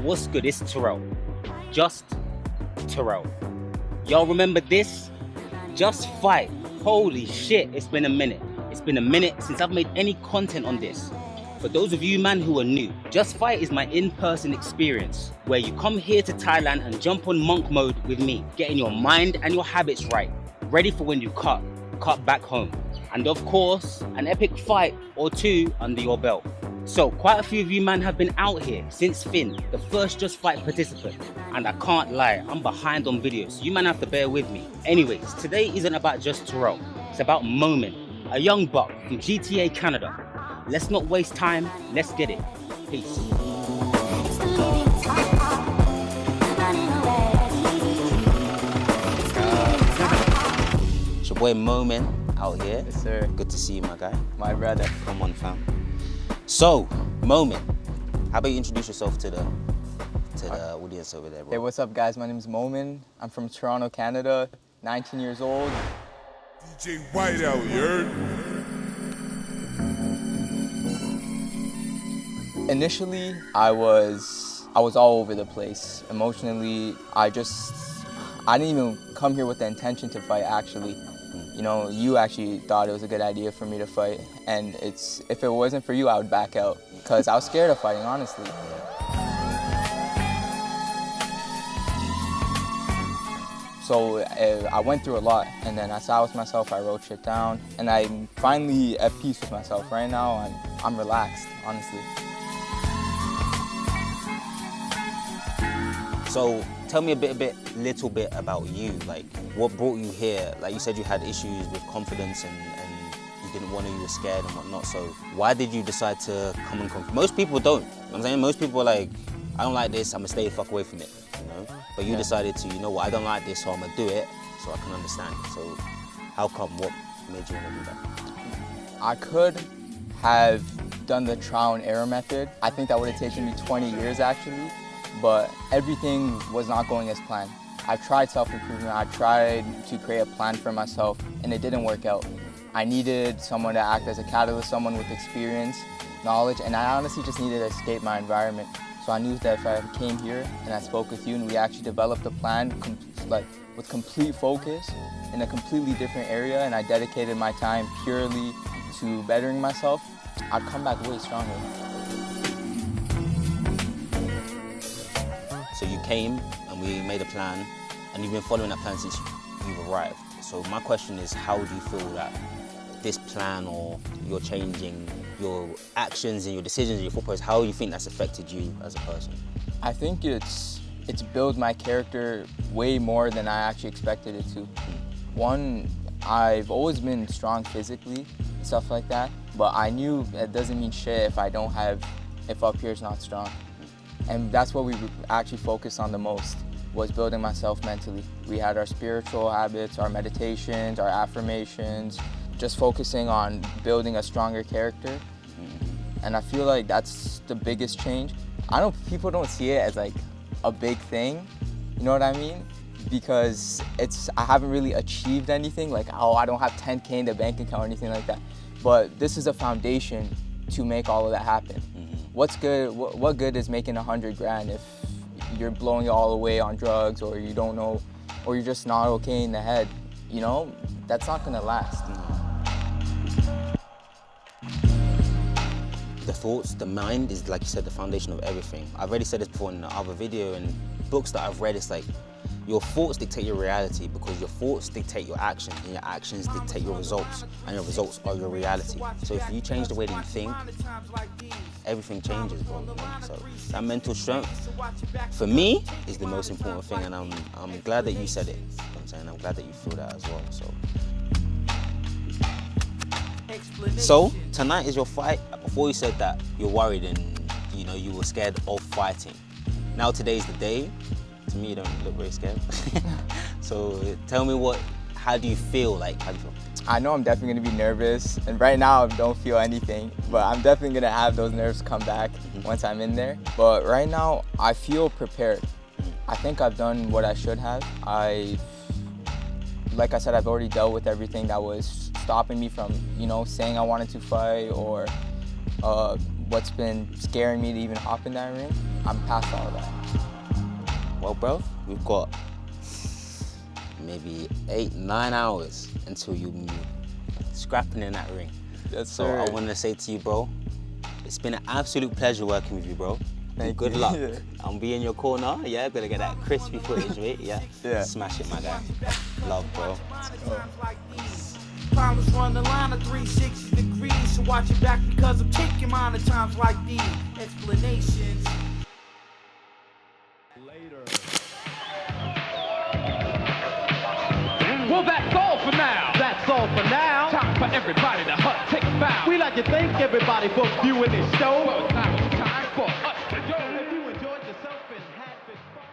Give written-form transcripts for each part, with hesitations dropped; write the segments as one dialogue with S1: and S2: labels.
S1: what's good? It's Terrell. Just Terrell. Y'all remember this? Just Fight. Holy shit, it's been a minute. It's been a minute since I've made any content on this. For those of you man who are new, Just Fight is my in-person experience where you come here to Thailand and jump on monk mode with me, getting your mind and your habits right, ready for when you cut back home. And of course, an epic fight or two under your belt. So quite a few of you man have been out here since Finn, the first Just Fight participant. And I can't lie, I'm behind on videos, so you man have to bear with me. Anyways, today isn't about just Terrell, it's about Momin, a young buck from GTA Canada. Let's not waste time, let's get it. Peace. It's your boy Momin out here.
S2: Yes, sir.
S1: Good to see you, my guy.
S2: My brother.
S1: Come on, fam. So, Momin, how about you introduce yourself to the audience over there, bro?
S2: Hey, what's up, guys? My name is Momin. I'm from Toronto, Canada. 19 years old.
S3: DJ White out here.
S2: Initially, I was all over the place. Emotionally, I didn't even come here with the intention to fight, actually. You know, you actually thought it was a good idea for me to fight, and if it wasn't for you, I would back out, because I was scared of fighting, honestly. So I went through a lot, and then I sat with myself, I wrote shit down, and I'm finally at peace with myself. Right now, I'm relaxed, honestly.
S1: So tell me a little bit about you. Like, what brought you here? Like you said, you had issues with confidence and you didn't want to, you were scared and whatnot. So why did you decide to come and conquer? Most people don't. You know what I'm saying? Most people are like, I don't like this, I'm gonna stay the fuck away from it. You know? But you decided to, you know what, I don't like this, so I'm gonna do it so I can understand it. So how come? What made you want to do that?
S2: I could have done the trial and error method. I think that would have taken me 20 years actually, but everything was not going as planned. I tried self-improvement, I tried to create a plan for myself, and it didn't work out. I needed someone to act as a catalyst, someone with experience, knowledge, and I honestly just needed to escape my environment. So I knew that if I came here and I spoke with you and we actually developed a plan with complete focus in a completely different area, and I dedicated my time purely to bettering myself, I'd come back way stronger.
S1: So you came and we made a plan, and you've been following that plan since you've arrived. So my question is, how do you feel that this plan, or you're changing your actions and your decisions and your thought process, how do you think that's affected you as a person?
S2: I think it's built my character way more than I actually expected it to. One, I've always been strong physically, stuff like that, but I knew that doesn't mean shit if up here is not strong. And that's what we actually focused on the most, was building myself mentally. We had our spiritual habits, our meditations, our affirmations, just focusing on building a stronger character. And I feel like that's the biggest change. People don't see it as like a big thing, you know what I mean? Because I haven't really achieved anything, like, oh, I don't have 10K in the bank account or anything like that. But this is a foundation to make all of that happen. What's good? What good is making 100 grand if you're blowing it all away on drugs, or you don't know, or you're just not okay in the head? You know, that's not gonna last.
S1: The thoughts, the mind is, like you said, the foundation of everything. I've already said this before in another video, and books that I've read, it's like your thoughts dictate your reality, because your thoughts dictate your actions, and your actions dictate your results, and your results are your reality. So if you change the way that you think, everything changes, bro. So that mental strength, for me, is the most important thing, and I'm glad that you said it. You know what I'm saying? I'm glad that you feel that as well. So tonight is your fight. Before you said that you're worried and you were scared of fighting. Now today's the day. To me, you don't look very scared. So tell me how do you feel? Like, how do you feel?
S2: I know I'm definitely gonna be nervous, and right now I don't feel anything, but I'm definitely gonna have those nerves come back once I'm in there. But right now, I feel prepared. I think I've done what I should have. Like I said, I've already dealt with everything that was stopping me from, saying I wanted to fight, or what's been scaring me to even hop in that ring. I'm past all of that.
S1: Well, bro, we've got maybe 8-9 hours until you move scrapping in that ring.
S2: Yes,
S1: So
S2: sir.
S1: I want to say to you, bro, it's been an absolute pleasure working with you, bro.
S2: Thank
S1: Good
S2: you.
S1: luck. I'll be in your corner. Yeah, gonna get that crispy footage, mate. Yeah.
S2: Yeah.
S1: Smash it, my guy. Love, bro.
S4: Problems run the line of 360 degrees, so watch your back because I'm taking mine at times like these. Explanations.
S5: Well, that's all for now. That's all for now. Time for everybody to take a bow. We like to thank everybody for viewing this show. Well, now it's time for us to go. If you enjoyed yourself and had this fun,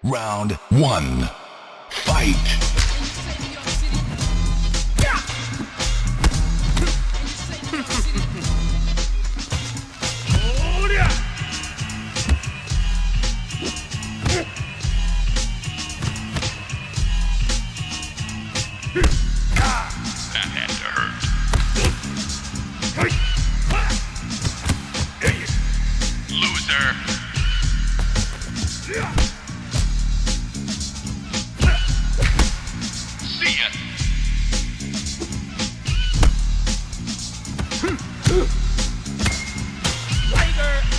S3: Round 1. Fight.
S6: That had to hurt. Loser. See ya. My house.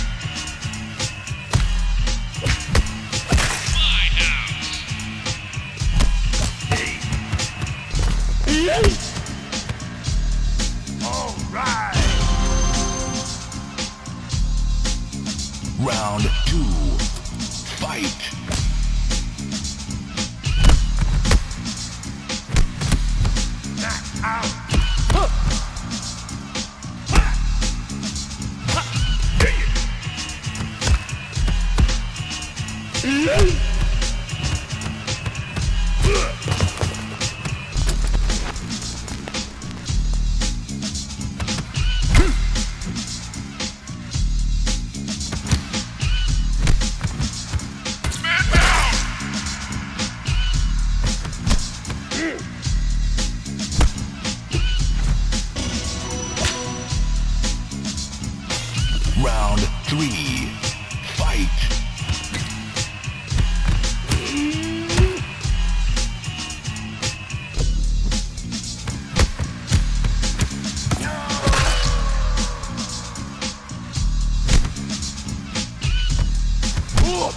S3: All right. Round 2. Fight. Knock out.
S6: Man down.
S3: Round 3. Fight.
S6: Oh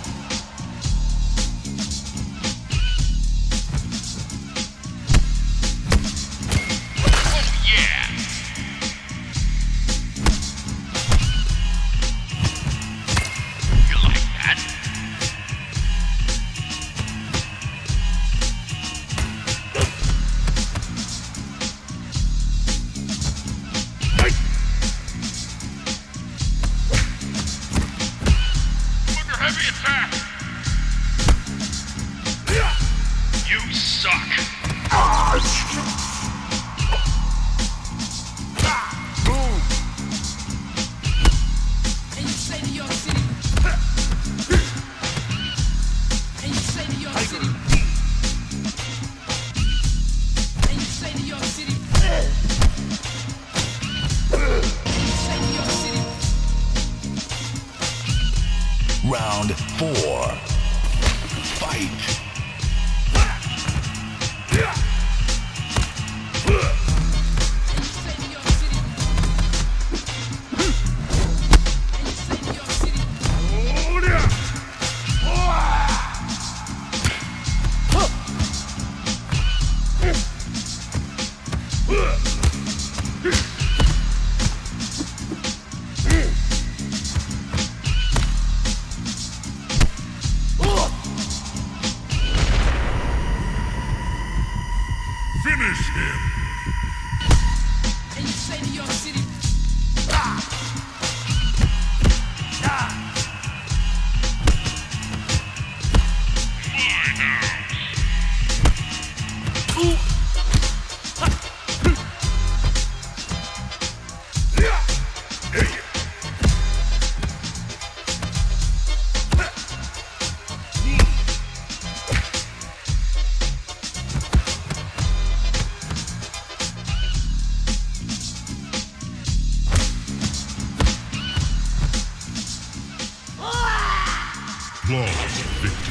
S6: yeah.
S3: Round 4. Fight. Finish him.
S7: And you say New York City.
S3: Flawless victory.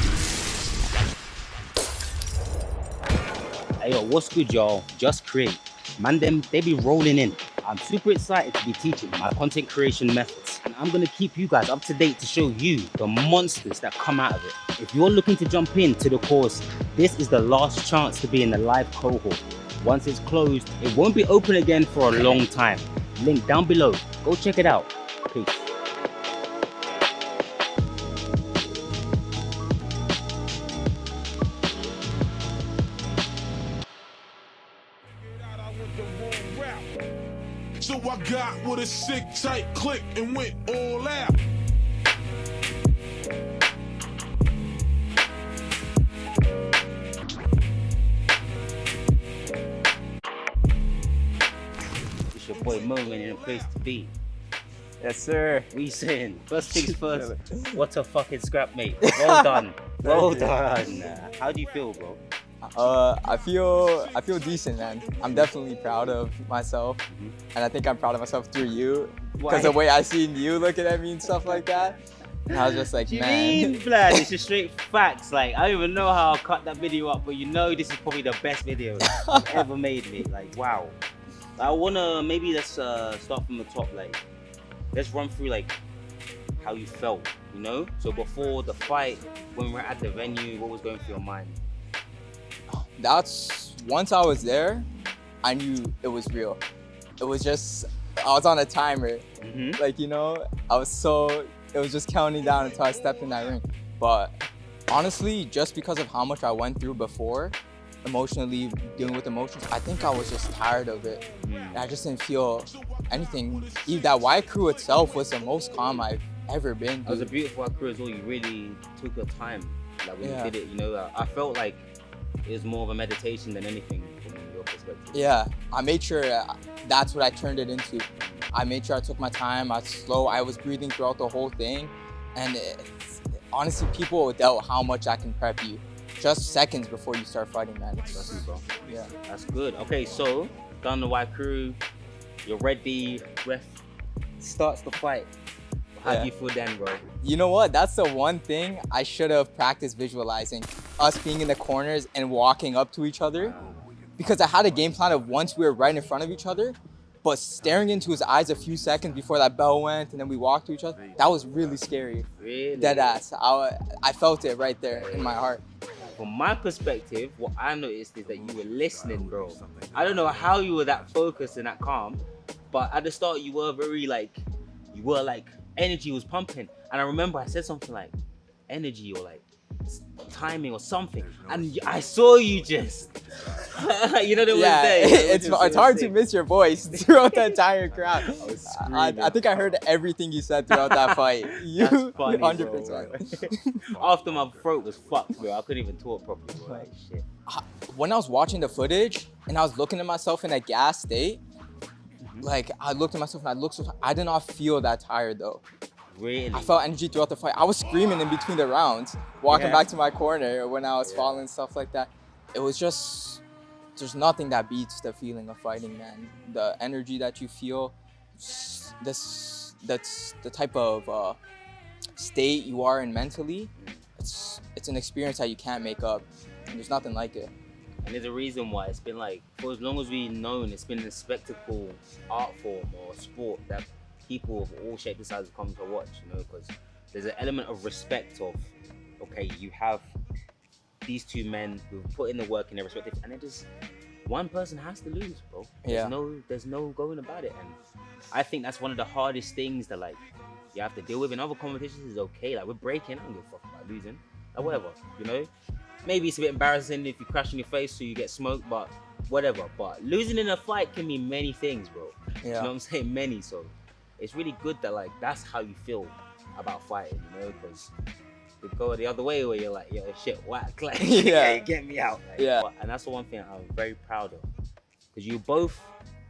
S1: Hey yo, what's good, y'all? Just Create. Man, they be rolling in. I'm super excited to be teaching my content creation methods. And I'm gonna keep you guys up to date to show you the monsters that come out of it. If you're looking to jump into the course, this is the last chance to be in the live cohort. Once it's closed, it won't be open again for a long time. Link down below. Go check it out. Peace.
S8: So I got with a sick tight click and went all out.
S1: It's your boy Momin in a place to be.
S2: Yes, sir.
S1: We saying, first things first, what a fucking scrap, mate. Well done. Well done. How do you feel, bro?
S2: I feel decent, man. I'm definitely proud of myself, and I think I'm proud of myself through you, because the way I seen you looking at me and stuff like that, and I was just like,
S1: What do you
S2: man.
S1: mean, blood? It's just straight facts. Like, I don't even know how I'll cut that video up, but you know this is probably the best video I've ever made, mate. Like, wow. I wanna, maybe let's start from the top. Like, let's run through like how you felt, you know? So before the fight, when we were at the venue, what was going through your mind?
S2: That's, once I was there, I knew it was real. It was just, I was on a timer. Like, you know, it was just counting down until I stepped in that ring. But honestly, just because of how much I went through before, emotionally, dealing with emotions, I think I was just tired of it. I just didn't feel anything. Even that white crew itself was the most calm I've ever been.
S1: It was a beautiful crew as well. You really took your time, like when you did it. You know, I felt like it was more of a meditation than anything from your perspective.
S2: Yeah, I made sure that's what I turned it into. I made sure I took my time. I was breathing throughout the whole thing, and honestly, people doubt how much I can prep you. Just seconds before you start fighting, man.
S1: That's good, bro.
S2: Yeah.
S1: That's good. Okay, so done the white crew, you're ready. Ref starts the fight. How do you feel then, bro?
S2: You know what? That's the one thing I should have practiced visualizing. Us being in the corners and walking up to each other. Because I had a game plan of once we were right in front of each other, but staring into his eyes a few seconds before that bell went and then we walked to each other, that was really scary.
S1: Really?
S2: Dead ass. I felt it right there in my heart.
S1: From my perspective, what I noticed is that you were listening, bro. I don't know how you were that focused and that calm, but at the start you were very like, energy was pumping. And I remember I said something like energy or like timing or something. And I saw you just, you know,
S2: it's hard to miss your voice throughout the entire crowd. I think I heard everything you said throughout that fight. You,
S1: That's funny,
S2: 100%.
S1: After my throat was fucked, bro. I couldn't even talk properly, bro. Like, shit.
S2: When I was watching the footage and I was looking at myself in a gas state, like I looked at myself and I did not feel that tired though.
S1: Really?
S2: I felt energy throughout the fight. I was screaming in between the rounds, walking back to my corner when I was falling, stuff like that. It was just, there's nothing that beats the feeling of fighting, man. The energy that you feel, that's the type of state you are in mentally, it's an experience that you can't make up. And there's nothing like it.
S1: And there's a reason why it's been like, for as long as we've known, it's been a spectacle art form or sport that people of all shapes and sizes come to watch, you know, because there's an element of respect of, okay, you have these two men who've put in the work in their respective, and then just one person has to lose, bro. There's no going about it. And I think that's one of the hardest things that like you have to deal with. In other competitions is okay, like we're breaking, I don't give a fuck about losing, or whatever, you know. Maybe it's a bit embarrassing if you crash on your face so you get smoked, but whatever. But losing in a fight can mean many things, bro. You know what I'm saying? Many. So it's really good that like that's how you feel about fighting, you know, because you go the other way where you're like, yo, shit, whack, like, get me out. Like, and that's the one thing I'm very proud of, because you both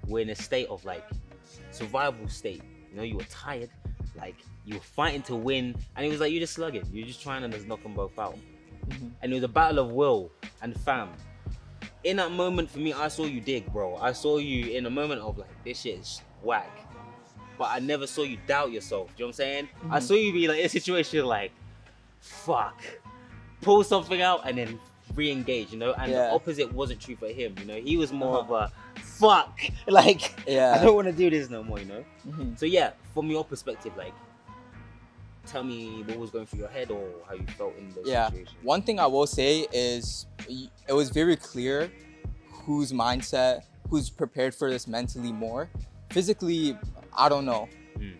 S1: were in a state of like survival state. You know, you were tired, like you were fighting to win, and it was like you're just slugging. You're just trying to just knock them both out. And it was a battle of will and fam. In that moment for me, I saw you dig, bro. I saw you in a moment of like, this shit is whack. But I never saw you doubt yourself. Do you know what I'm saying? I saw you be like in a situation like, fuck, pull something out and then re-engage, you know? And the opposite wasn't true for him, you know? He was more of a, fuck, like, I don't want to do this no more, you know? So yeah, from your perspective, like, tell me what was going through your head or how you felt in the situation.
S2: One thing I will say is it was very clear whose mindset, who's prepared for this mentally more. Physically, I don't know.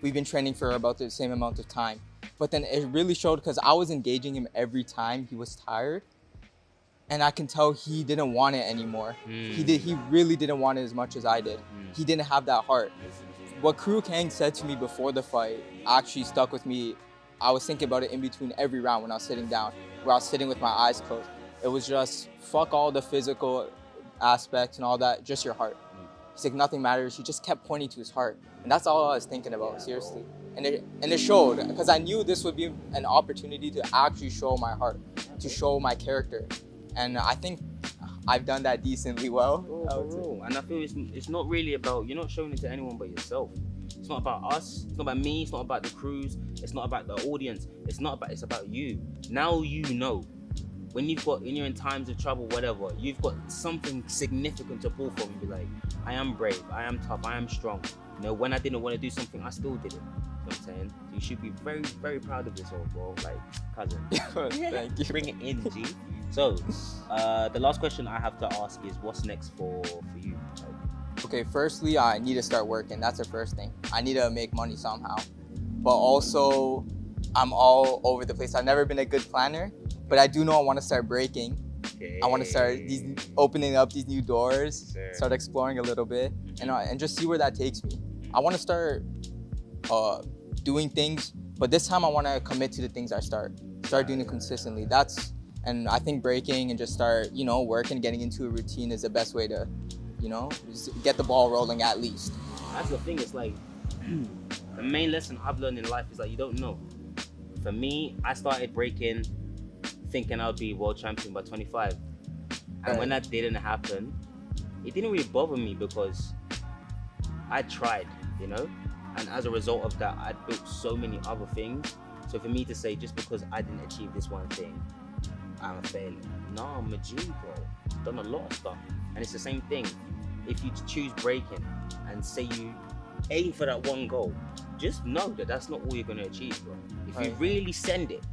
S2: We've been training for about the same amount of time. But then it really showed because I was engaging him every time he was tired. And I can tell he didn't want it anymore. He really didn't want it as much as I did. He didn't have that heart. What Koh Phangan said to me before the fight actually stuck with me. I was thinking about it in between every round when I was sitting down, where I was sitting with my eyes closed. It was just, fuck all the physical aspects and all that, just your heart. He's like, nothing matters. He just kept pointing to his heart. And that's all I was thinking about, seriously. And it showed, because I knew this would be an opportunity to actually show my heart, to show my character. And I think I've done that decently well.
S1: And I feel it's not really about, you're not showing it to anyone but yourself. It's not about us, it's not about me, it's not about the crews, it's not about the audience, it's about you. Now you know. When you're in times of trouble, whatever, you've got something significant to pull from and be like, I am brave, I am tough, I am strong. You know, when I didn't want to do something, I still did it. You know what I'm saying? So you should be very, very proud of yourself, bro. Like, cousin.
S2: Thank you.
S1: Bring it in, G. So, the last question I have to ask is, what's next for you?
S2: Okay, firstly, I need to start working. That's the first thing. I need to make money somehow. But also, I'm all over the place. I've never been a good planner, but I do know I want to start breaking. I want to start opening up these new doors, start exploring a little bit, and just see where that takes me. I want to start doing things, but this time I want to commit to the things I start doing it consistently. And I think breaking and just start, working, getting into a routine is the best way to, just get the ball rolling at least.
S1: That's the thing, it's like, the main lesson I've learned in life is like, you don't know. For me, I started breaking thinking I'll be world champion by 25. And when that didn't happen, it didn't really bother me because I tried, And as a result of that, I built so many other things. So for me to say, just because I didn't achieve this one thing, I'm a failure. No, I'm a G, bro. I've done a lot of stuff. And it's the same thing. If you choose breaking and say you aim for that one goal, just know that that's not all you're going to achieve, bro. If you really send it,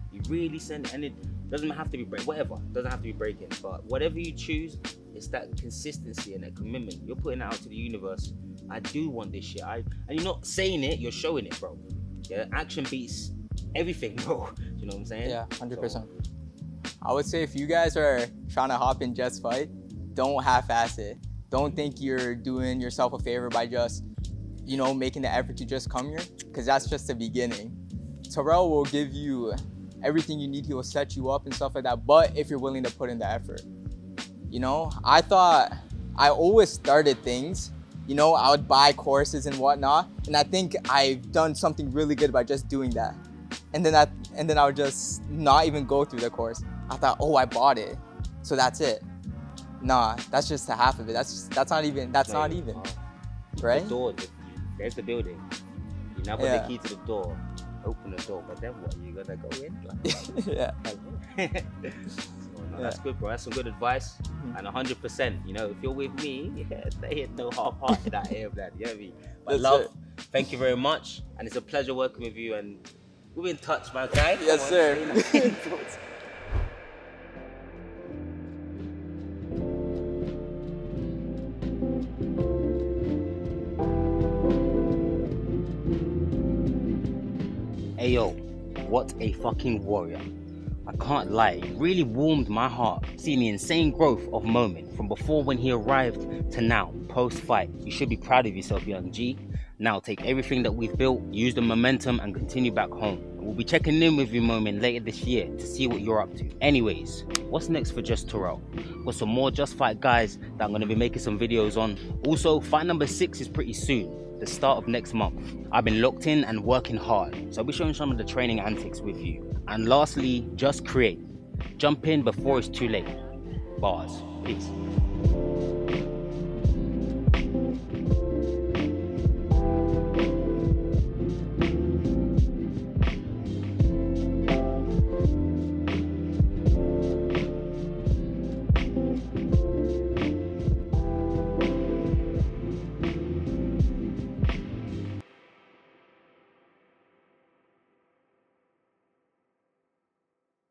S1: and it doesn't have to be whatever, it doesn't have to be breaking, but whatever you choose, it's that consistency and that commitment. You're putting it out to the universe. I do want this shit. And you're not saying it, you're showing it, bro. Yeah, action beats everything, bro. Do you know what I'm saying?
S2: Yeah, 100%. So, I would say if you guys are trying to hop in Jet's fight, don't half-ass it. Don't think you're doing yourself a favor by just, making the effort to just come here, because that's just the beginning. Terrell will give you everything you need. He will set you up and stuff like that, but if you're willing to put in the effort. I thought I always started things, I would buy courses and whatnot, and I think I've done something really good by just doing that. And then I would just not even go through the course. I thought, I bought it, so that's it. Nah, that's just the half of it. That's not even, right?
S1: The door, there's the building. You now got the key to the door. open the door, but then what? You gonna go in? Like,
S2: Yeah.
S1: no, that's good, bro. That's some good advice. And 100%, you know, if you're with me, they hit no half-hearted out here, man. You know what I mean? But
S2: That's
S1: love,
S2: it.
S1: thank you very much. And it's a pleasure working with you. And we'll be in touch, my guy.
S2: Yes,
S1: Come on,
S2: sir.
S1: say nothing. Hey yo, what a fucking warrior. I can't lie, it really warmed my heart seeing the insane growth of Momin from before when he arrived to now, post-fight. You should be proud of yourself, young G. Now take everything that we've built, use the momentum and continue back home. We'll be checking in with you, Momin, later this year to see what you're up to. Anyways, what's next for Just Terrell? Got some more Just Fight guys that I'm going to be making some videos on. Also, fight number 6 is pretty soon, the start of next month. I've been locked in and working hard, so I'll be showing some of the training antics with you. And lastly, just create. Jump in before it's too late. Bars. Peace.